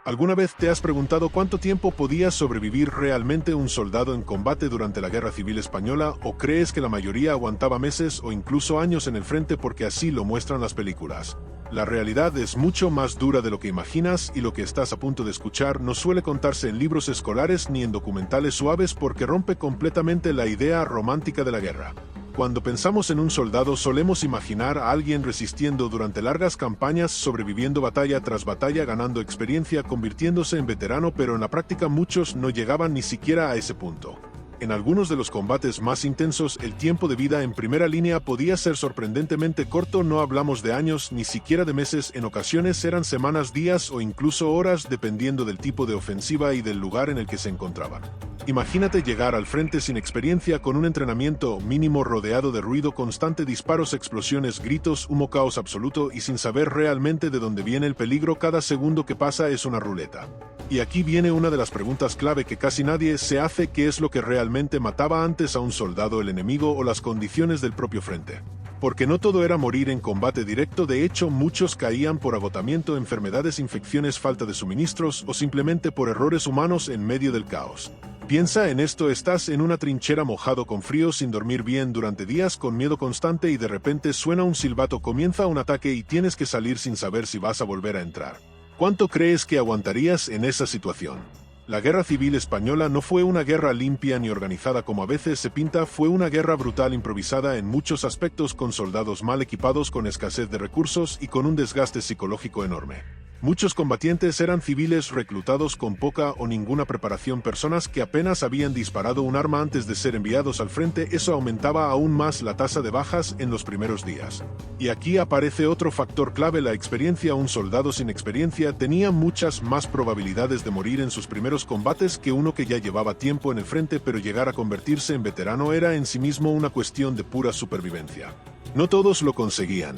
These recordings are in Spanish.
¿Alguna vez te has preguntado cuánto tiempo podía sobrevivir realmente un soldado en combate durante la Guerra Civil Española, o crees que la mayoría aguantaba meses o incluso años en el frente porque así lo muestran las películas? La realidad es mucho más dura de lo que imaginas, y lo que estás a punto de escuchar no suele contarse en libros escolares ni en documentales suaves porque rompe completamente la idea romántica de la guerra. Cuando pensamos en un soldado solemos imaginar a alguien resistiendo durante largas campañas, sobreviviendo batalla tras batalla, ganando experiencia, convirtiéndose en veterano, pero en la práctica muchos no llegaban ni siquiera a ese punto. En algunos de los combates más intensos, el tiempo de vida en primera línea podía ser sorprendentemente corto. No hablamos de años, ni siquiera de meses, en ocasiones eran semanas, días o incluso horas, dependiendo del tipo de ofensiva y del lugar en el que se encontraban. Imagínate llegar al frente sin experiencia, con un entrenamiento mínimo, rodeado de ruido constante, disparos, explosiones, gritos, humo, caos absoluto, y sin saber realmente de dónde viene el peligro. Cada segundo que pasa es una ruleta. Y aquí viene una de las preguntas clave que casi nadie se hace: ¿qué es lo que realmente mataba antes a un soldado, el enemigo o las condiciones del propio frente? Porque no todo era morir en combate directo. De hecho, muchos caían por agotamiento, enfermedades, infecciones, falta de suministros o simplemente por errores humanos en medio del caos. Piensa en esto: estás en una trinchera, mojado, con frío, sin dormir bien durante días, con miedo constante, y de repente suena un silbato, comienza un ataque y tienes que salir sin saber si vas a volver a entrar. ¿Cuánto crees que aguantarías en esa situación? La Guerra Civil Española no fue una guerra limpia ni organizada como a veces se pinta. Fue una guerra brutal, improvisada en muchos aspectos, con soldados mal equipados, con escasez de recursos y con un desgaste psicológico enorme. Muchos combatientes eran civiles reclutados con poca o ninguna preparación, personas que apenas habían disparado un arma antes de ser enviados al frente. Eso aumentaba aún más la tasa de bajas en los primeros días. Y aquí aparece otro factor clave: la experiencia. Un soldado sin experiencia tenía muchas más probabilidades de morir en sus primeros combates que uno que ya llevaba tiempo en el frente, pero llegar a convertirse en veterano era en sí mismo una cuestión de pura supervivencia. No todos lo conseguían.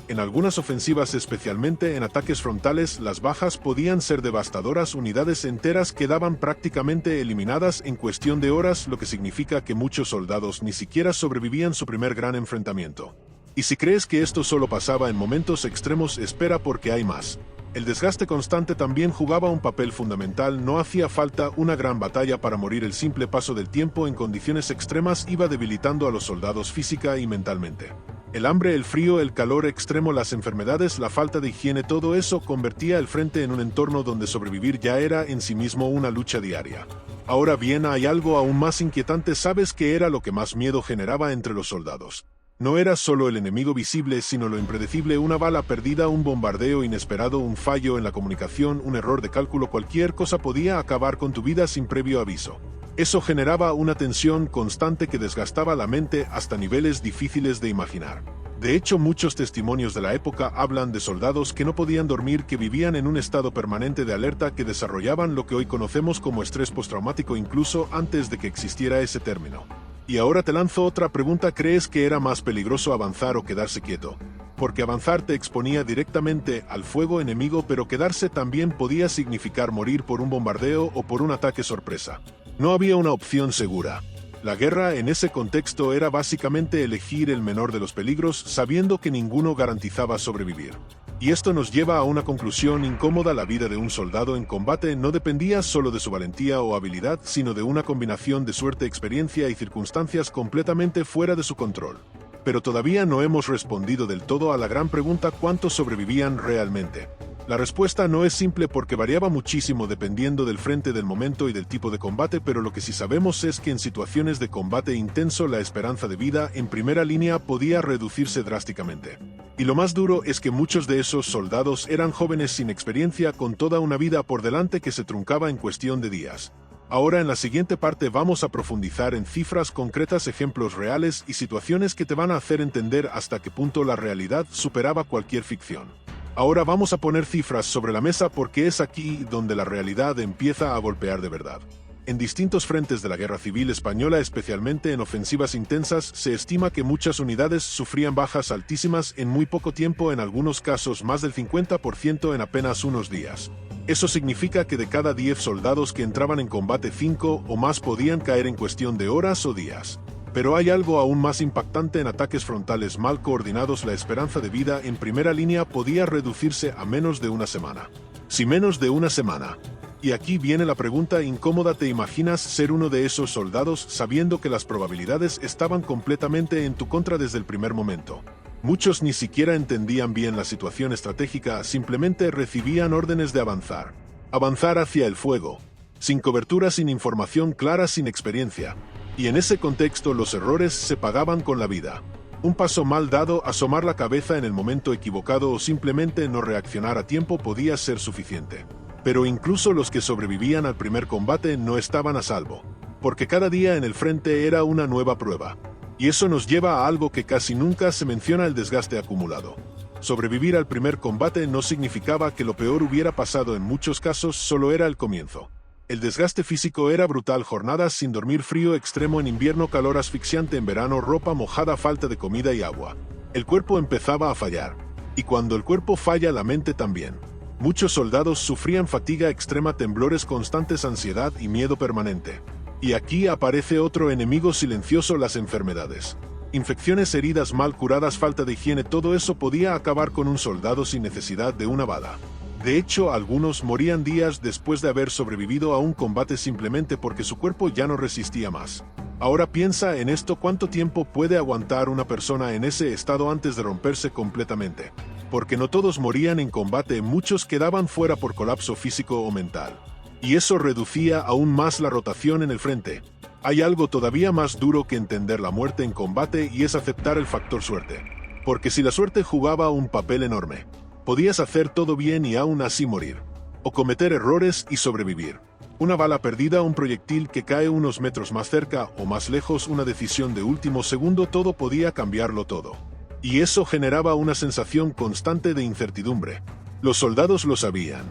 En algunas ofensivas, especialmente en ataques frontales, las bajas podían ser devastadoras. Unidades enteras quedaban prácticamente eliminadas en cuestión de horas, lo que significa que muchos soldados ni siquiera sobrevivían su primer gran enfrentamiento. Y si crees que esto solo pasaba en momentos extremos, espera, porque hay más. El desgaste constante también jugaba un papel fundamental. No hacía falta una gran batalla para morir. El simple paso del tiempo en condiciones extremas iba debilitando a los soldados física y mentalmente. El hambre, el frío, el calor extremo, las enfermedades, la falta de higiene, todo eso convertía el frente en un entorno donde sobrevivir ya era en sí mismo una lucha diaria. Ahora bien, hay algo aún más inquietante. ¿Sabes qué era lo que más miedo generaba entre los soldados? No era solo el enemigo visible, sino lo impredecible: una bala perdida, un bombardeo inesperado, un fallo en la comunicación, un error de cálculo. Cualquier cosa podía acabar con tu vida sin previo aviso. Eso generaba una tensión constante que desgastaba la mente hasta niveles difíciles de imaginar. De hecho, muchos testimonios de la época hablan de soldados que no podían dormir, que vivían en un estado permanente de alerta, que desarrollaban lo que hoy conocemos como estrés postraumático, incluso antes de que existiera ese término. Y ahora te lanzo otra pregunta: ¿crees que era más peligroso avanzar o quedarse quieto? Porque avanzar te exponía directamente al fuego enemigo, pero quedarse también podía significar morir por un bombardeo o por un ataque sorpresa. No había una opción segura. La guerra en ese contexto era básicamente elegir el menor de los peligros, sabiendo que ninguno garantizaba sobrevivir. Y esto nos lleva a una conclusión incómoda: la vida de un soldado en combate no dependía solo de su valentía o habilidad, sino de una combinación de suerte, experiencia y circunstancias completamente fuera de su control. Pero todavía no hemos respondido del todo a la gran pregunta: ¿cuántos sobrevivían realmente? La respuesta no es simple, porque variaba muchísimo dependiendo del frente, del momento y del tipo de combate, pero lo que sí sabemos es que en situaciones de combate intenso la esperanza de vida en primera línea podía reducirse drásticamente. Y lo más duro es que muchos de esos soldados eran jóvenes sin experiencia, con toda una vida por delante que se truncaba en cuestión de días. Ahora, en la siguiente parte, vamos a profundizar en cifras concretas, ejemplos reales y situaciones que te van a hacer entender hasta qué punto la realidad superaba cualquier ficción. Ahora vamos a poner cifras sobre la mesa, porque es aquí donde la realidad empieza a golpear de verdad. En distintos frentes de la Guerra Civil Española, especialmente en ofensivas intensas, se estima que muchas unidades sufrían bajas altísimas en muy poco tiempo, en algunos casos más del 50% en apenas unos días. Eso significa que de cada 10 soldados que entraban en combate, 5 o más podían caer en cuestión de horas o días. Pero hay algo aún más impactante: en ataques frontales mal coordinados, la esperanza de vida en primera línea podía reducirse a menos de una semana. Si menos de una semana. Y aquí viene la pregunta incómoda: ¿te imaginas ser uno de esos soldados sabiendo que las probabilidades estaban completamente en tu contra desde el primer momento? Muchos ni siquiera entendían bien la situación estratégica, simplemente recibían órdenes de avanzar. Avanzar hacia el fuego. Sin cobertura, sin información clara, sin experiencia. Y en ese contexto los errores se pagaban con la vida. Un paso mal dado, asomar la cabeza en el momento equivocado o simplemente no reaccionar a tiempo podía ser suficiente. Pero incluso los que sobrevivían al primer combate no estaban a salvo, porque cada día en el frente era una nueva prueba. Y eso nos lleva a algo que casi nunca se menciona: el desgaste acumulado. Sobrevivir al primer combate no significaba que lo peor hubiera pasado. En muchos casos solo era el comienzo. El desgaste físico era brutal: jornadas sin dormir, frío extremo en invierno, calor asfixiante en verano, ropa mojada, falta de comida y agua. El cuerpo empezaba a fallar. Y cuando el cuerpo falla, la mente también. Muchos soldados sufrían fatiga extrema, temblores constantes, ansiedad y miedo permanente. Y aquí aparece otro enemigo silencioso: las enfermedades. Infecciones, heridas mal curadas, falta de higiene, todo eso podía acabar con un soldado sin necesidad de una bala. De hecho, algunos morían días después de haber sobrevivido a un combate simplemente porque su cuerpo ya no resistía más. Ahora piensa en esto: ¿cuánto tiempo puede aguantar una persona en ese estado antes de romperse completamente? Porque no todos morían en combate, muchos quedaban fuera por colapso físico o mental. Y eso reducía aún más la rotación en el frente. Hay algo todavía más duro que entender la muerte en combate, y es aceptar el factor suerte. Porque si la suerte jugaba un papel enorme, podías hacer todo bien y aún así morir. O cometer errores y sobrevivir. Una bala perdida, un proyectil que cae unos metros más cerca o más lejos, una decisión de último segundo, todo podía cambiarlo todo. Y eso generaba una sensación constante de incertidumbre. Los soldados lo sabían.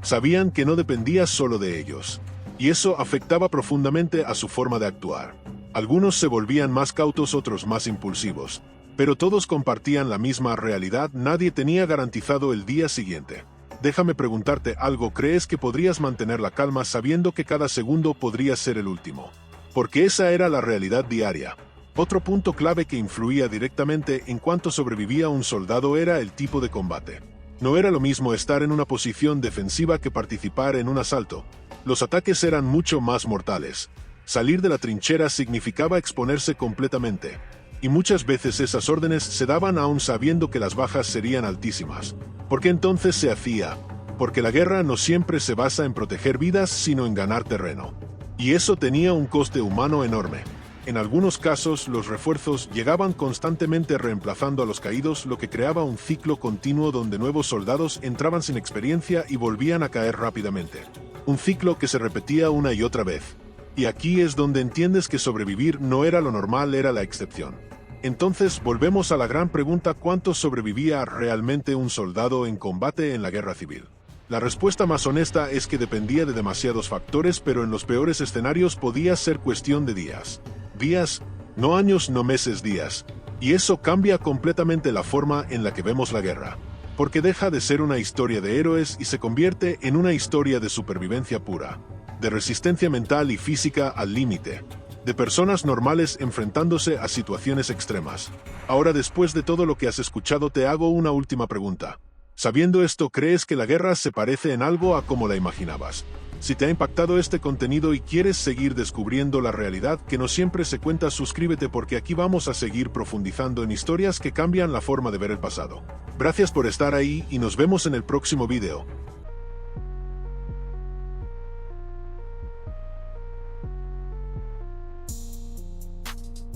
Sabían que no dependía solo de ellos. Y eso afectaba profundamente a su forma de actuar. Algunos se volvían más cautos, otros más impulsivos. Pero todos compartían la misma realidad: nadie tenía garantizado el día siguiente. Déjame preguntarte algo: ¿crees que podrías mantener la calma sabiendo que cada segundo podría ser el último? Porque esa era la realidad diaria. Otro punto clave que influía directamente en cuánto sobrevivía un soldado era el tipo de combate. No era lo mismo estar en una posición defensiva que participar en un asalto. Los ataques eran mucho más mortales. Salir de la trinchera significaba exponerse completamente. Y muchas veces esas órdenes se daban aún sabiendo que las bajas serían altísimas. ¿Por qué entonces se hacía? Porque la guerra no siempre se basa en proteger vidas, sino en ganar terreno. Y eso tenía un coste humano enorme. En algunos casos, los refuerzos llegaban constantemente reemplazando a los caídos, lo que creaba un ciclo continuo donde nuevos soldados entraban sin experiencia y volvían a caer rápidamente. Un ciclo que se repetía una y otra vez. Y aquí es donde entiendes que sobrevivir no era lo normal, era la excepción. Entonces volvemos a la gran pregunta: ¿cuánto sobrevivía realmente un soldado en combate en la guerra civil? La respuesta más honesta es que dependía de demasiados factores, pero en los peores escenarios podía ser cuestión de días. Días, no años, no meses, días. Y eso cambia completamente la forma en la que vemos la guerra. Porque deja de ser una historia de héroes y se convierte en una historia de supervivencia pura. De resistencia mental y física al límite. De personas normales enfrentándose a situaciones extremas. Ahora, después de todo lo que has escuchado, te hago una última pregunta. Sabiendo esto, ¿crees que la guerra se parece en algo a como la imaginabas? Si te ha impactado este contenido y quieres seguir descubriendo la realidad que no siempre se cuenta, suscríbete, porque aquí vamos a seguir profundizando en historias que cambian la forma de ver el pasado. Gracias por estar ahí y nos vemos en el próximo video.